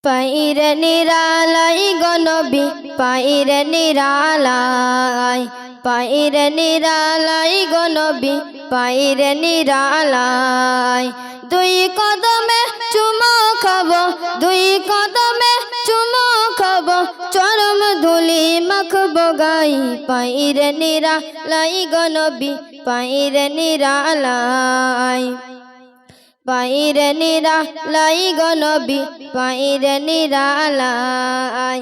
পাইরে নিরালাই গনবী পাইরে নিরালাই পাইরে নিরালাই গনবী পাইরে নিরালাই দুই কদমে চুমো খাব দুই কদমে চুমো খাব চরম ধুলি মাখব গাই পাইরে নিরালাই গনবী পাইরে নিরালাই পাইরে নিরালাই গনবী পাইরে নিরালাই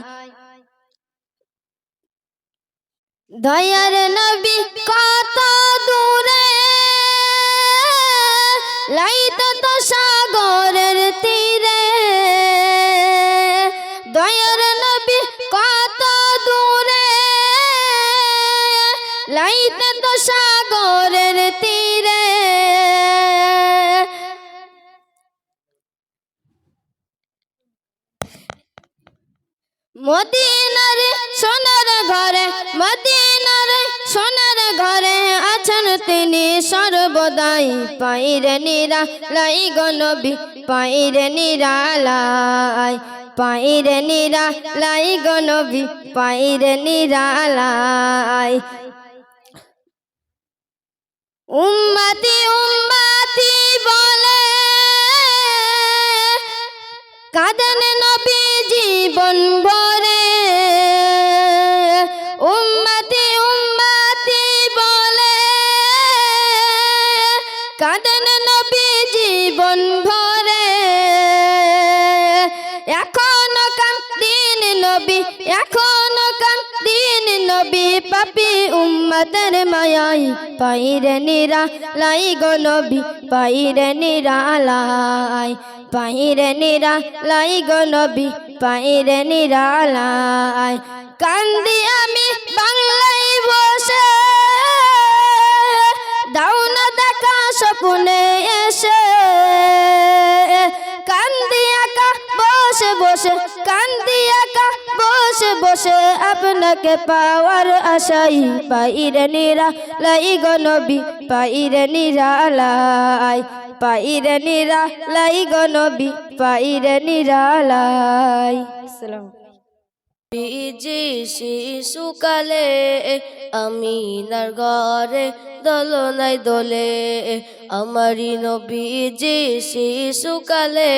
দয়ার নবী কত দূরে লাইতে তো সাগরের তীরে দয়ার নবী কত দূরে লাইতে তো সাগরের তীরে মদিনার সোনার ঘরে মদিনার সোনার ঘরে আছেন তিনি সর্বদাই পাইরে নিরালাই গনবী পাইরে নিরালাই পাইরে নিরালাই গনবী পাইরে নিরালাই উম্মতি উম্মতি বলে কাঁদেন নবী জীবন ভরে উম্মতি উম্মতি বলে কাঁদেন নবী জীবন ভরে এখনো কাঁদিন নবী এখনো কাঁদিন নবী পাপী উম্মতের মায়াই পাইরে নিরালাই গনবী পাইরে নিরালাই পাইরে নিরালাই গনবী পাইরে নিরালাই কান্দি আমি বাংলায় বসে দাও না দেখা স্বপ্নে এসে কান্দি একা বসে বসে কান্দি একা বসে বসে আপনাকে পাওয়ার আশাই পাইরে নিরালাই গনবী পাইরে নিরালাই পাইরে নিরালাই গনবী পাইরে নিরালাই আসসালামু বিজি শিশুকালে আমিনার ঘরে দোলনায় দোলে আমারি নবীজি শিশুকালে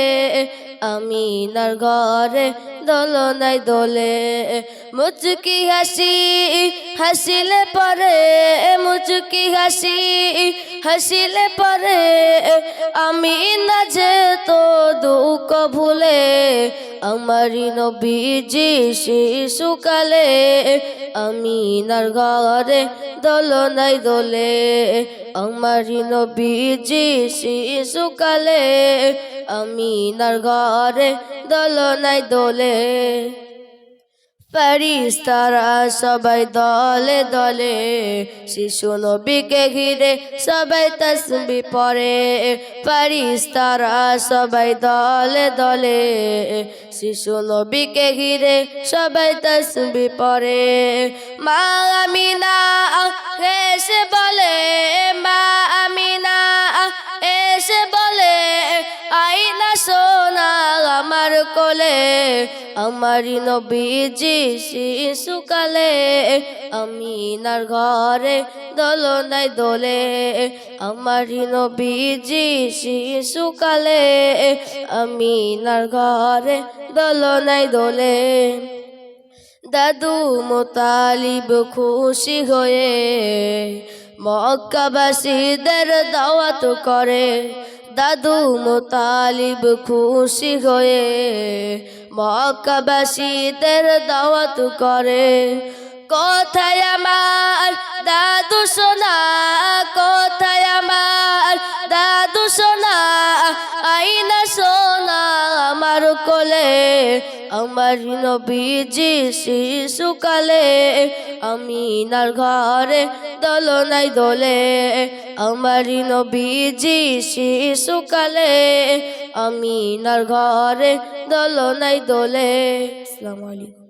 আমিনার ঘরে দোলনায় দোলে মুচকি হাসি হাসিলে পরে মুচকি হাসি হাসিলে পরে আমিনা যে তো দুঃখ ভুলে আমারি নবীজি শিশুকালে আমিনার ঘরে দোলনায় দোলে আমারি নবীজি শিশুকালে আমিনার ঘরে দোলনায় দোলে ফেরেশতারা সবাই দলে দলে শিশু নবীকে ঘিরে সবাই তাসবিহ পড়ে ফেরেশতারা সবাই দলে দলে শিশু নবীকে ঘিরে সবাই তাসবিহ পড়ে মা আমিনা এসে বলে মা আমিনা এসে বলে আইনা সোনা আমার কোলে আমারি নবীজি শিশুকালে আমিনার ঘরে দোলনায় দোলে আমারি নবীজি শিশুকালে আমিনার ঘরে দোলনায় দোলে দাদু মুতালিব খুশি হয়ে মক্কাবাসীদের দাওয়াত করে দাদু মুতালিব খুশি হয়ে মক্কাবাসীদের দাওয়াত করে কোথায় আমার দাদু সোনা কোথায় আমার দাদু সোনা আইনা সোনা আমার কোলে আমার নবীজি শিশুকালে আমিনার ঘরে দোলনায় দোলে আমার নবীজি শিশুকালে আমিনার ঘরে দোলনায় দোলে। আসসালামু আলাইকুম।